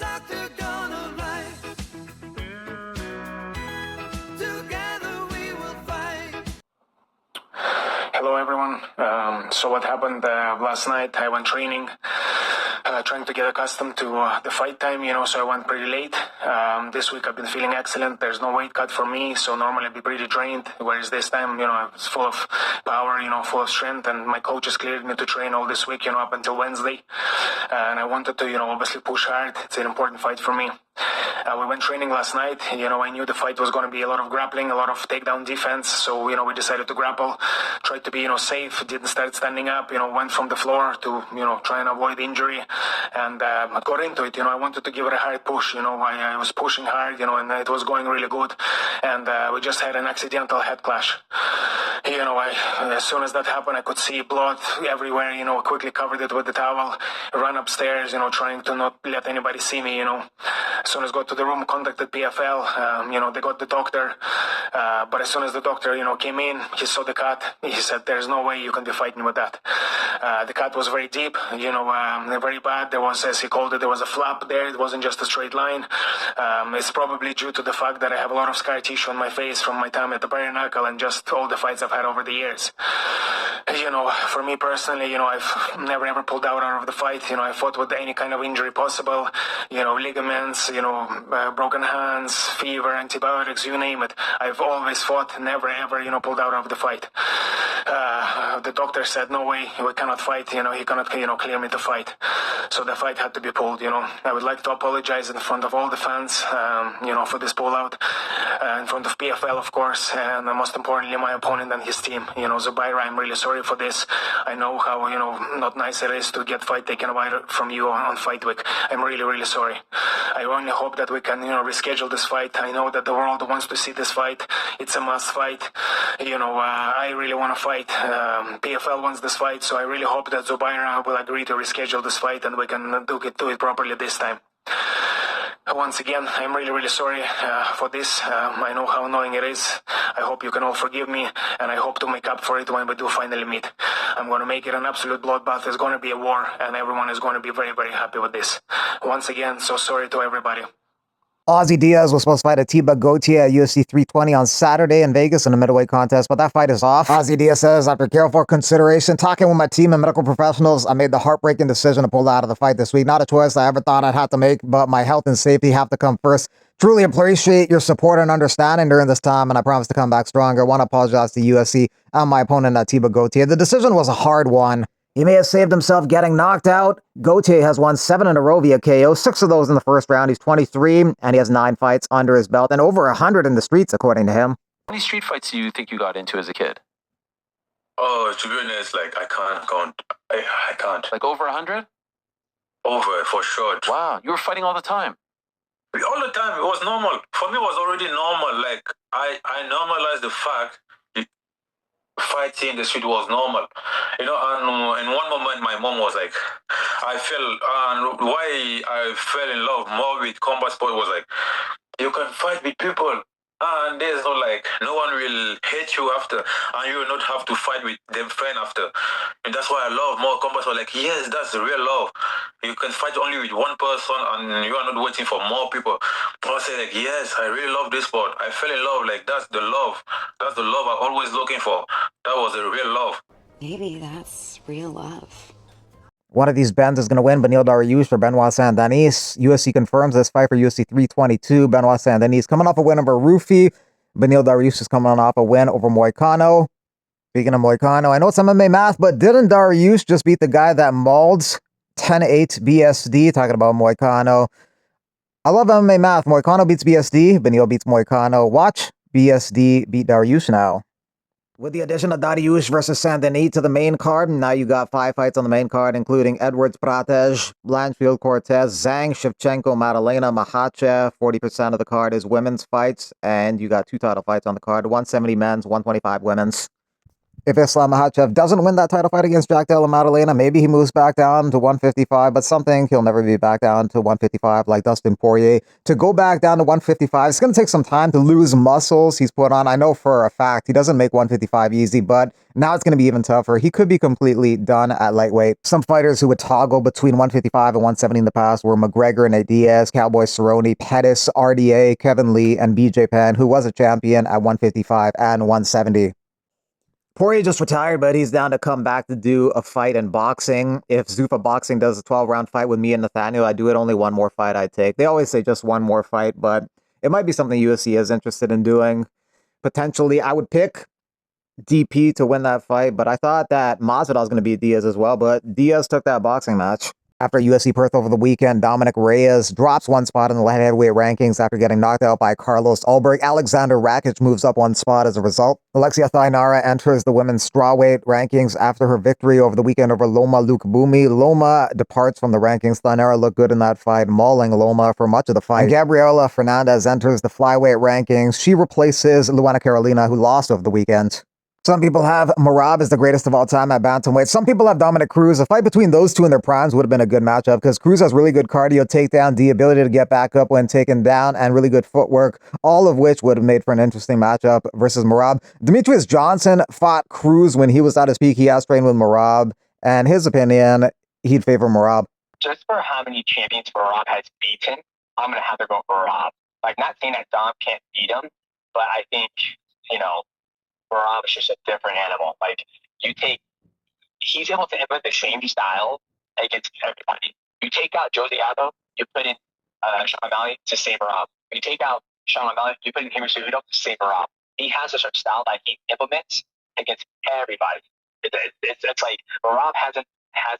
doctor gonna write? Together we will fight. Hello everyone. So what happened last night, I went training, trying to get accustomed to the fight time, so I went pretty late. This week I've been feeling excellent. There's no weight cut for me, so normally I'd be pretty drained, whereas this time, I was full of power, full of strength, and my coaches cleared me to train all this week, up until Wednesday. And I wanted to, obviously push hard. It's an important fight for me. We went training last night. I knew the fight was going to be a lot of grappling, a lot of takedown defense. So, we decided to grapple, tried to be, safe, didn't start standing up, went from the floor to, try and avoid injury. And I got into it, I wanted to give it a hard push. I was pushing hard, and it was going really good. And we just had an accidental head clash. As soon as that happened, I could see blood everywhere, quickly covered it with the towel, ran upstairs, trying to not let anybody see me, As soon as I got to the room, contacted PFL, they got the doctor, but as soon as the doctor, came in, he saw the cut, he said, there's no way you can be fighting with that. The cut was very deep, very bad. There was, as he called it, there was a flap there. It wasn't just a straight line. It's probably due to the fact that I have a lot of scar tissue on my face from my time at the bare knuckle and just all the fights I've had over the years. For me personally, I've never ever pulled out of the fight. I fought with any kind of injury possible, ligaments, broken hands, fever, antibiotics, you name it. I've always fought, never ever, pulled out of the fight. The doctor said, no way, we cannot fight, he cannot, clear me to fight. So the fight had to be pulled, I would like to apologize in front of all the fans, for this pullout, in front of PFL, of course, and most importantly, my opponent and his team, Zubaira, I'm really sorry for this. I know how, not nice it is to get fight taken away from you on fight week. I'm really, really sorry. I only hope that we can, reschedule this fight. I know that the world wants to see this fight. It's a must fight. I really want to fight. PFL wants this fight, so I really hope that Zubaira will agree to reschedule this fight and we can do it properly this time. Once again, I'm really, really sorry for this. I know how annoying it is. I hope you can all forgive me, and I hope to make up for it when we do finally meet. I'm going to make it an absolute bloodbath. It's going to be a war, and everyone is going to be very, very happy with this. Once again, so sorry to everybody. Ozzy Diaz was supposed to fight Atiba Gautier at UFC 320 on Saturday in Vegas in a middleweight contest, but that fight is off. Ozzy Diaz says, after careful consideration, talking with my team and medical professionals, I made the heartbreaking decision to pull out of the fight this week. Not a choice I ever thought I'd have to make, but my health and safety have to come first. Truly appreciate your support and understanding during this time, and I promise to come back stronger. Want to apologize to UFC and my opponent, Atiba Gautier. The decision was a hard one. He may have saved himself getting knocked out. Gautier has won 7 in a row via KO, 6 of those in the first round. He's 23, and he has 9 fights under his belt, and over 100 in the streets, according to him. How many street fights do you think you got into as a kid? Oh, to be honest, I can't count. I can't. Like over 100? Over, for sure. Wow, you were fighting all the time. All the time, it was normal. For me, it was already normal. I normalized the fact fighting in the street was normal, and in one moment my mom was like, and why I fell in love more with combat sport was like, you can fight with people and there's no one will hate you after, and you will not have to fight with them friend after. And that's why I love more combat sport. Yes, that's the real love. You can fight only with one person and you are not waiting for more people. I say yes, I really love this sport. I fell in love. That's the love. That's the love I'm always looking for. That was the real love. Maybe that's real love. One of these bends is going to win. Beneil Dariush for Benoit Saint-Denis. UFC confirms this fight for UFC 322. Benoit Saint-Denis coming off a win over Rufi. Beneil Dariush is coming off a win over Moicano. Speaking of Moicano, I know it's MMA math, but didn't Dariush just beat the guy that mauled 10-8 BSD? Talking about Moicano. I love MMA math. Moicano beats BSD. Beneil beats Moicano. Watch BSD beat Dariush now. With the addition of Dariush versus Saint-Denis to the main card, now you got 5 fights on the main card, including Edwards Pratej, Blanchfield Cortez, Zhang, Shevchenko, Madalena, Makhachev. 40% of the card is women's fights, and you got 2 title fights on the card, 170 men's, 125 women's. If Islam Makhachev doesn't win that title fight against Jack Della Maddalena, maybe he moves back down to 155, but something he'll never be back down to 155 like Dustin Poirier. To go back down to 155, it's going to take some time to lose muscles he's put on. I know for a fact he doesn't make 155 easy, but now it's going to be even tougher. He could be completely done at lightweight. Some fighters who would toggle between 155 and 170 in the past were McGregor, Nate Diaz, Cowboy Cerrone, Pettis, RDA, Kevin Lee, and BJ Penn, who was a champion at 155 and 170. Poirier just retired, but he's down to come back to do a fight in boxing. If Zuffa Boxing does a 12-round fight with me and Nathaniel, I'd do it. Only one more fight I'd take. They always say just one more fight, but it might be something UFC is interested in doing. Potentially, I would pick DP to win that fight, but I thought that Masvidal was going to beat Diaz as well, but Diaz took that boxing match. After UFC Perth over the weekend, Dominic Reyes drops one spot in the light heavyweight rankings after getting knocked out by Carlos Ulberg. Alexander Rakic moves up one spot as a result. Alexia Thainara enters the women's strawweight rankings after her victory over the weekend over Loma Lukabumi. Loma departs from the rankings. Thainara looked good in that fight, mauling Loma for much of the fight. And Gabriela Fernandez enters the flyweight rankings. She replaces Luana Carolina, who lost over the weekend. Some people have Merab as the greatest of all time at bantamweight. Some people have Dominic Cruz. A fight between those two in their primes would have been a good matchup because Cruz has really good cardio, takedown, the ability to get back up when taken down, and really good footwork, all of which would have made for an interesting matchup versus Merab. Demetrius Johnson fought Cruz when he was at his peak. He has trained with Merab, and his opinion, he'd favor Merab. Just for how many champions Merab has beaten, I'm going to have to go for Merab. Like, not saying that Dom can't beat him, but I think, Merab is just a different animal. Like, he's able to implement the same style against everybody. You take out Jose Aldo, you put in Sean O'Malley to save Merab. You take out Sean O'Malley, you put in Henry Cejudo to save Merab. He has a certain style that he implements against everybody. It's like Merab hasn't had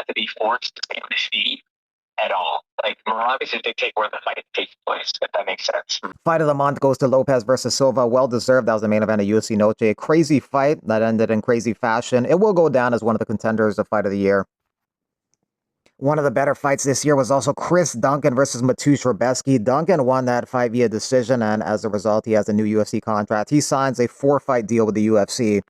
to be forced to stay on his feet at all. Like, Merab is to dictate where the fight takes place, if that makes sense. Fight of the month goes to Lopez versus Silva. Well deserved. That was the main event of UFC Noche. A crazy fight that ended in crazy fashion. It will go down as one of the contenders of Fight of the Year. One of the better fights this year was also Chris Duncan versus Mateusz Rebecki. Duncan won that fight via decision, and as a result, he has a new UFC contract. He signs a 4-fight deal with the UFC.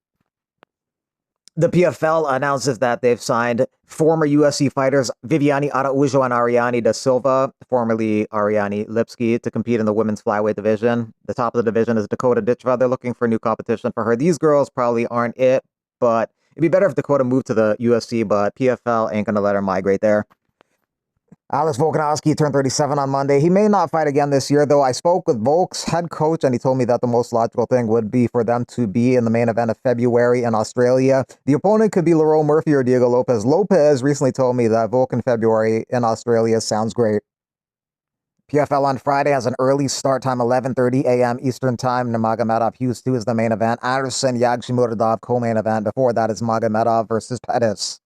The PFL announces that they've signed former UFC fighters Viviane Araújo and Ariane da Silva, formerly Ariane Lipski, to compete in the women's flyweight division. The top of the division is Dakota Ditchva. They're looking for new competition for her. These girls probably aren't it, but it'd be better if Dakota moved to the UFC, but PFL ain't going to let her migrate there. Alex Volkanovski turned 37 on Monday. He may not fight again this year, though. I spoke with Volk's head coach, and he told me that the most logical thing would be for them to be in the main event of February in Australia. The opponent could be Lerone Murphy or Diego Lopez. Lopez recently told me that Volk in February in Australia sounds great. PFL on Friday has an early start time, 11:30 a.m. Eastern Time. Nurmagomedov Hughes 2 is the main event. Anderson Yagshimurdov co-main event. Before that is Magomedov versus Pettis.